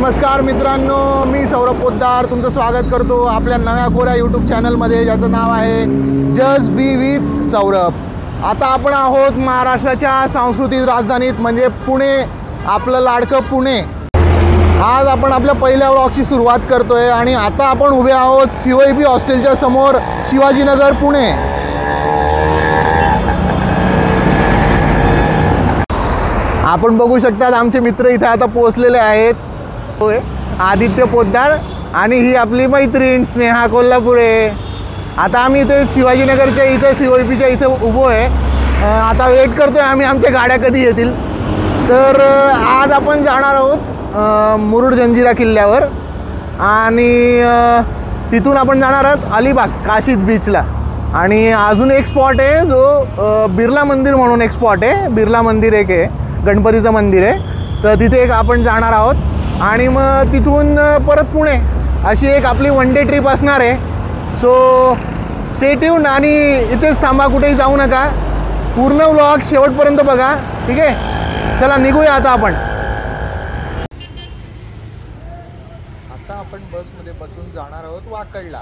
नमस्कार मित्रांनो, मी सौरभ पोद्दार तुमचं स्वागत करतो आपल्या नव्या कोऱ्या यूट्यूब चॅनलमध्ये, ज्याचं नाव आहे जस्ट बी विथ सौरभ। आता आपण आहोत महाराष्ट्राच्या सांस्कृतिक राजधानीत म्हणजे पुणे, आपलं लाडकं पुणे। आज आपण आपल्या पहिल्या व्लॉगची सुरुवात करतोय आणि आता आपण उभे आहोत COEP हॉस्टेलच्या समोर, शिवाजीनगर पुणे। आपण बघू शकतात आमचे मित्र इथे आता पोहोचलेले आहेत। होय, आदित्य पोद्दार आणि ही आपली मैत्रीण स्नेहा कोल्हापुरे। आता आम्ही इथे शिवाजीनगरच्या इथे COEPच्या इथे उभो आहे। आता वेट करतोय आम्ही आमच्या गाड्या कधी येतील। तर आज आपण जाणार आहोत मुरुड जंजिरा किल्ल्यावर आणि तिथून आपण जाणार आहोत अलिबाग काशीद बीचला। आणि अजून एक स्पॉट आहे जो बिर्ला मंदिर म्हणून एक स्पॉट आहे, बिर्ला मंदिर एक आहे, गणपतीचं मंदिर आहे। तर तिथे एक आपण जाणार आहोत आणि मग तिथून परत पुणे, अशी एक आपली वन डे ट्रिप असणार आहे। सो स्टे ट्यून आणि इथेच थांबा, कुठेही जाऊ नका, पूर्ण व्लॉग शेवटपर्यंत बघा, ठीक आहे। चला निघूया आता आपण। आता आपण बसमध्ये बसून जाणार आहोत वाकडला।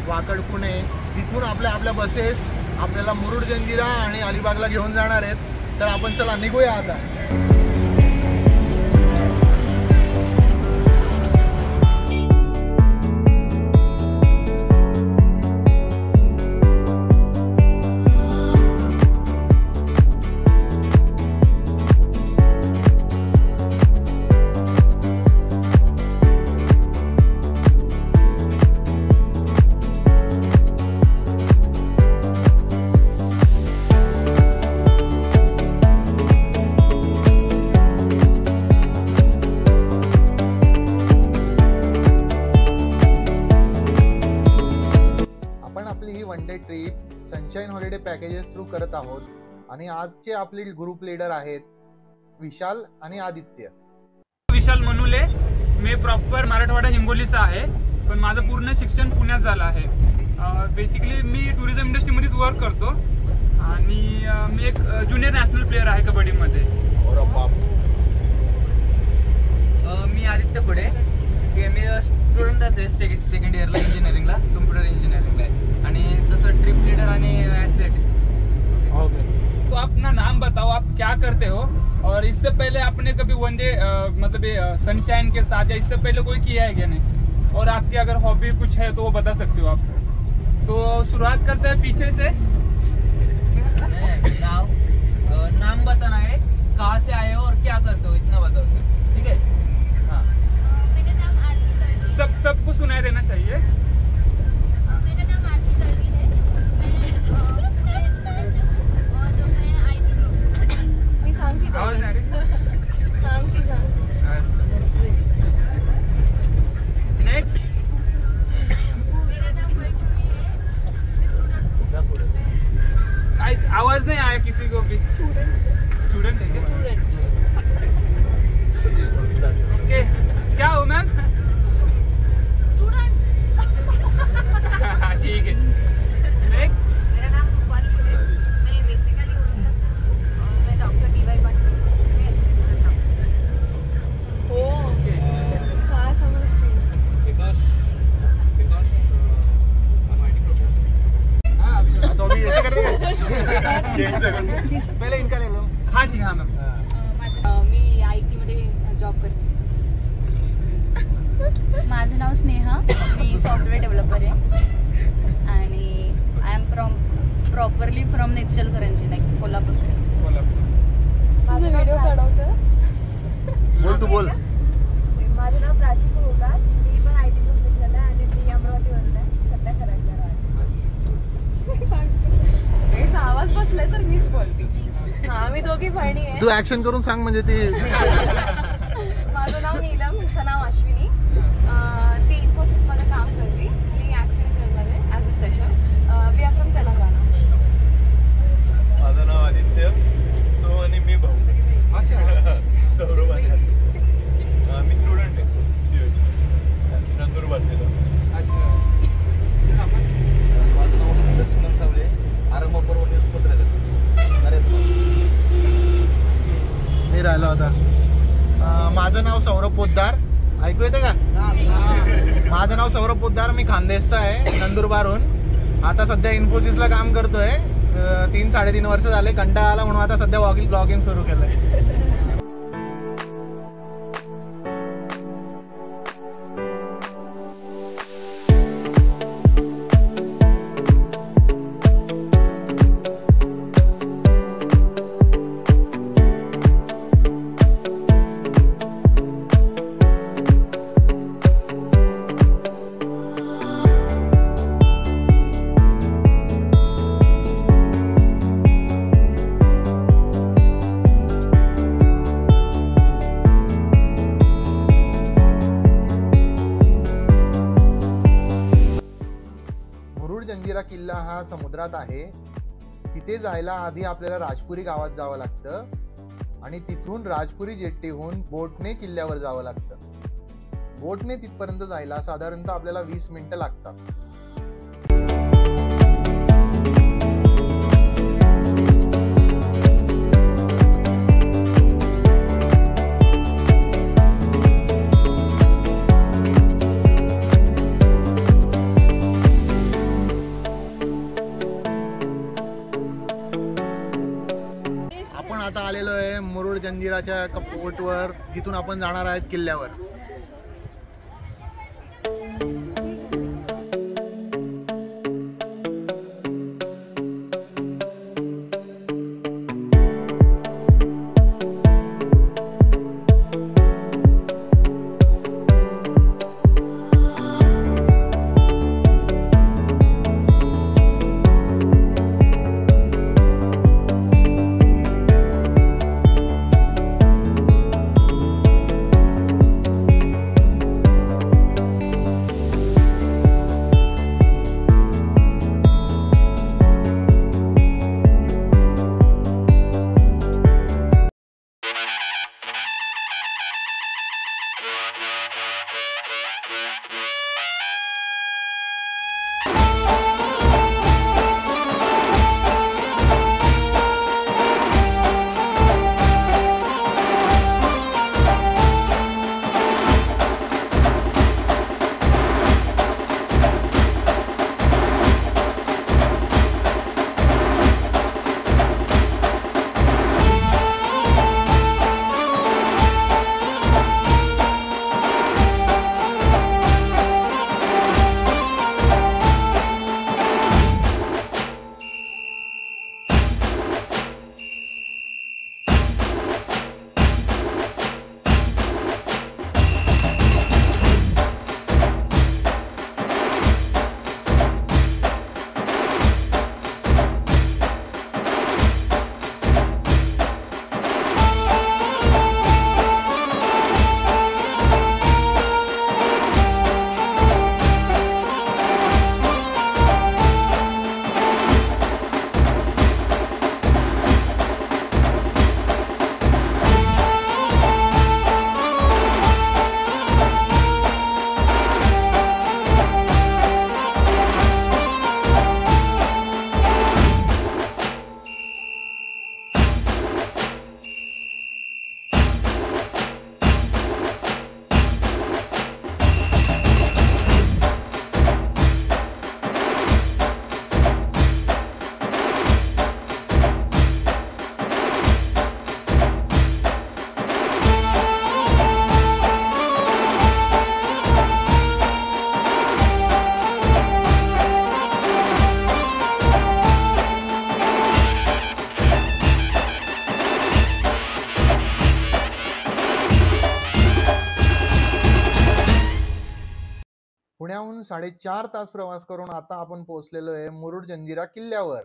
वाकड पुणे, तिथून आपल्या बसेस आपल्याला मुरुड जंजिरा आणि अलिबागला घेऊन जाणार आहेत। तर आपण चला निघूया आता। One day trip sunshine holiday packages through करत आहोत आणि आजचे आपले ग्रुप लीडर आहेत विशाल आणि आदित्य। विशाल मनुले, मी प्रॉपर मराठवाडा हिंगोलीचा आहे, पण माझं पूर्ण शिक्षण पुण्यात झालं आहे। बेसिकली मी टुरिझम इंडस्ट्रीमध्येच वर्क करतो आणि मी एक ज्युनियर नॅशनल प्लेअर आहे कबड्डीमध्ये। मी आदित्य पुढे, मी स्टुडंटच आहे, सेकंड इयरला इंजिनिअरिंगला, कम्प्युटर इंजिनिअरिंगला आहे आणि तसं ट्रिप लीडर आणि एथलेट। ओके, तो अपना नाम बताओ, आप क्या करते हो और इससे पहले आपने कभी वन डे मतलब सनशाइन के साथ या इससे पहले कोई किया है क्या नहीं, और आपकी अगर हॉबी कुछ है तो वो बता सकते हो आप। तो शुरुआत करते हैं पीछे से। नाम बताना है, कहाँ से आए हो और क्या करते हो, इतना बताओ सर, ठीक है। हाँ, मेरा नाम आरती दलवी है। सबको सुनाई देना चाहिए। मेरा नाम आरती दलवी है, मैं पुणे से हूँ और मैं IT मी सांगती आवाज नाही नेक्स्ट। मेरा नाम वैष्णवी है। आवाज नहीं आया किसी को भी। स्टूडेंट है क्या? ओके, क्या हो मैम? ठीक है। मेरा नाम रूपाली है, मैं बेसिकली उड़ीसा से हूँ और मैं डॉक्टर DY पाटिल में एजुकेशनल डॉक्टर। ओके, क्या समझती because I'm IT professional। हाँ अभी तो अभी ऐसे कर रहे हैं पहले इनका ले लो। हाँ ठीक, हाँ मैम। मी IT मध्ये जॉब करते। माझं नाव स्नेहा, मी सॉफ्टवेअर डेव्हलपर आहे आणि I am properly from Ichalkaranji, like Kolhapur side. माझं व्हिडिओ काढवतं। बोल तू बोल। माझं नाव प्राची कोहकार, मी पण IT प्रोफेशनल आहे आणि मी अमरावतीवरून आहे, सध्या खरडला राहते। आवाज बसलाय तर मीच बोलते। हा, मी दोघी बहिणी आहे। तू ऍक्शन करून सांग म्हणजे ती माझं मी राहिलो होता. माझं नाव सौरभ पोद्दार. ऐकू येते का? माझं नाव सौरभ पोद्दार. मी खानदेशचा आहे, नंदुरबारहून. आता सध्या इन्फोसिसला काम करतोय. 3-3.5 वर्ष झाले. कंटाळा आला म्हणून आता सध्या ब्लॉगिंग सुरू केलंय. जंजिरा किल्ला हा समुद्रात आहे. तिथे जायला आधी आपल्याला राजपुरी गावात जावं लागतं आणि तिथून राजपुरी जेट्टीहून बोटने किल्ल्यावर जावं लागतं. बोटने तिथपर्यंत जायला साधारणतः आपल्याला 20 मिनिटं लागतात. आता आलेलो आहे मुरुड जंजिराच्या पोर्टवर, जिथून आपण जाणार आहेत किल्ल्यावर. पुण्याहून 4.5 तास प्रवास करून आता आपण पोहोचलेलो आहे मुरुड जंजिरा किल्ल्यावर.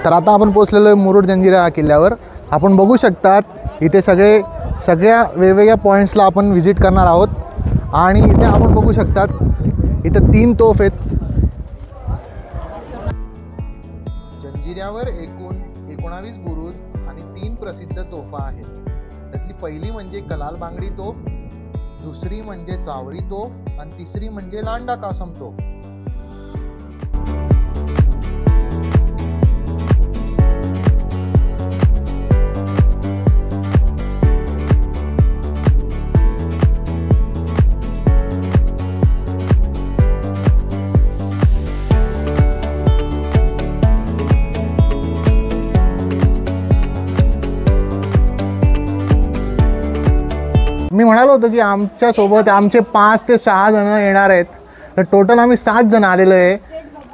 तर आता आपण पोहोचलेलो आहे मुरुड जंजिरा किल्ल्यावर. आपण बघू शकतात इथे सगळ्या वेगवेगळ्या पॉईंट्सला आपण व्हिजिट करणार आहोत. आणि इथे आपण बघू शकतात इथे 3 तोफ आहेत. जंजिऱ्यावर एकूण 19 बुरुज आणि 3 प्रसिद्ध तोफा आहेत. त्यातली पहिली म्हणजे कलाल बांगडी तोफ, दुसरी म्हणजे चावरी तोफ आणि तिसरी म्हणजे लांडा कासमतो. मी म्हणालो होतो की आमच्या सोबत आमचे 5 ते 6 जण येणार आहेत, तर टोटल आम्ही 7 जण आलेलो आहे.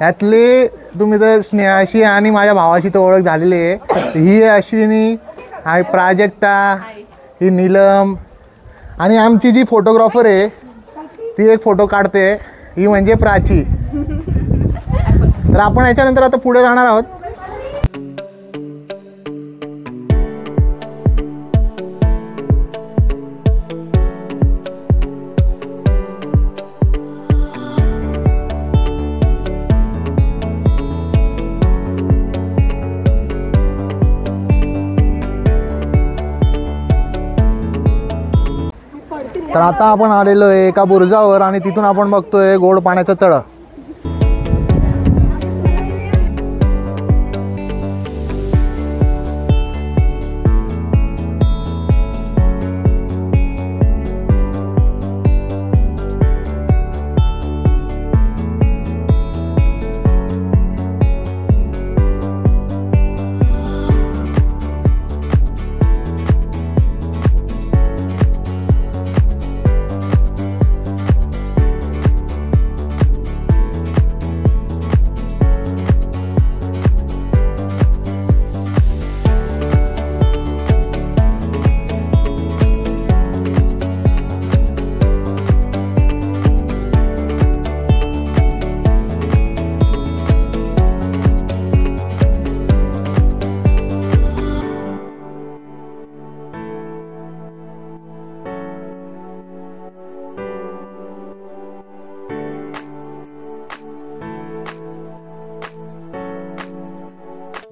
यातले तुम्ही तर स्नेहाशी आणि माझ्या भावाशी तर ओळख झालेली आहे. ही अश्विनी, हा प्राजक्ता, ही नीलम आणि आमची जी फोटोग्राफर आहे ती एक फोटो काढते, ही म्हणजे प्राची. तर आपण याच्यानंतर आता पुढे जाणार आहोत. तर आता आपण आलेलो आहे एका बुरुजावर आणि तिथून आपण बघतोय गोड पाण्याचं तळं.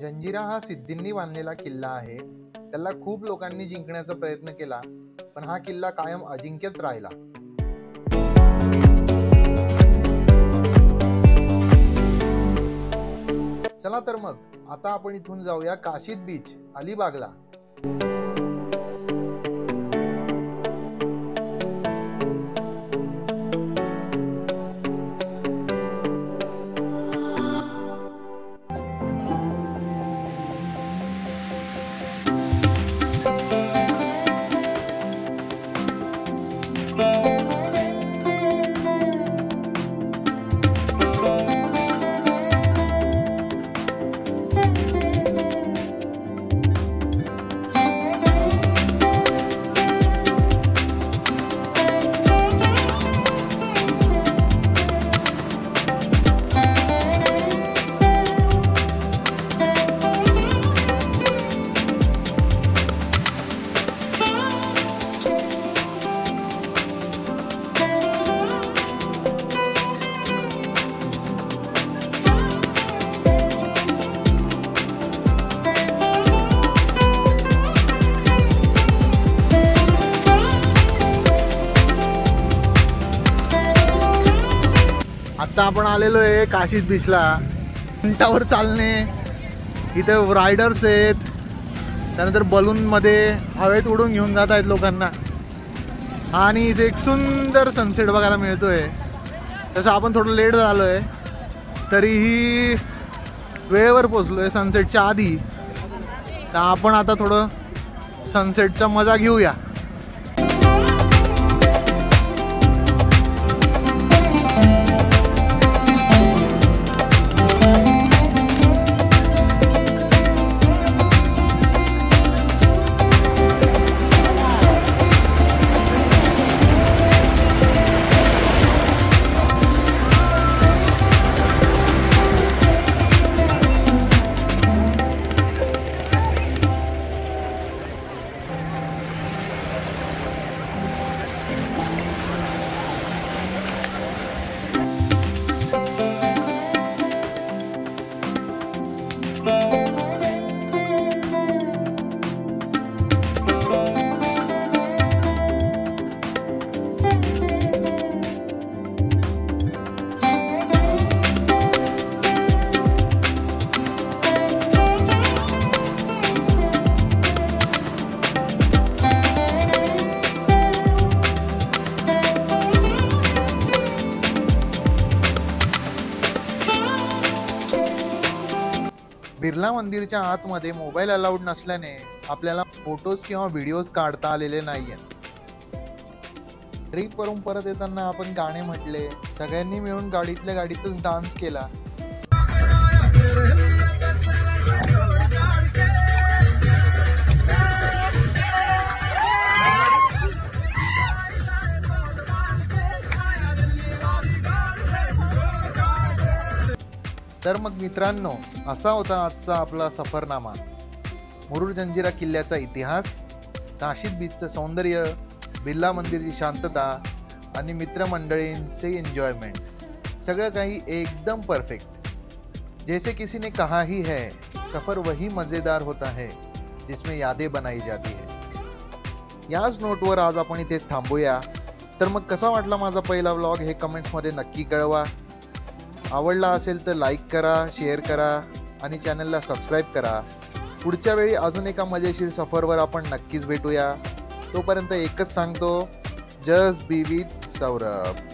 जंजिरा हा सिद्धींनी बांधलेला किल्ला आहे. त्याला खूप लोकांनी जिंकण्याचा प्रयत्न केला, पण हा किल्ला कायम अजिंक्यच राहिला. चला तर मग आता आपण इथून जाऊया काशीद बीच अलिबागला. आता आपण आलेलो आहे काशीद बीचला. उंटावर चालणे, इथे रायडर्स आहेत, त्यानंतर बलूनमध्ये हवेत उडून घेऊन जात आहेत लोकांना, आणि इथे एक सुंदर सनसेट बघायला मिळतोय. तसं आपण थोडं लेट झालो आहे, तरीही वेळेवर पोचलो आहे सनसेटच्या आधी. तर आपण आता थोडं सनसेटचा मजा घेऊया. बिर्ला मंदिरच्या आतमध्ये मोबाईल अलाउड नसल्याने आपल्याला फोटोज किंवा व्हिडिओज काढता आलेले नाही आहेत. ट्रिप वरून परत येताना आपण गाणे म्हटले, सगळ्यांनी मिळून गाडीतल्या गाडीतच डान्स केला. तर मग मित्रांनो, असा होता आजचा आपला सफरनामा. मुरुड जंजिरा किल्ल्याचा इतिहास, नाशिक बीचचं सौंदर्य, बिर्ला मंदिरची शांतता आणि मित्रमंडळींचे एन्जॉयमेंट, सगळं काही एकदम परफेक्ट. जैसे किसी ने कहा ही है, सफ़र वही मज़ेदार होता है जिसमें यादें बनाई जाती है. याच नोटवर आज आपण इथेच थांबूया. तर मग कसा वाटला माझा पहिला व्लॉग हे कमेंट्समध्ये नक्की कळवा. आवडला असेल तर लाईक करा, शेअर करा आणि चॅनलला सबस्क्राईब करा. पुढच्या वेळी अजून एका मजेशीर सफरवर आपण नक्कीच भेटूया. तोपर्यंत एकच सांगतो, जस्ट बी विथ सौरभ.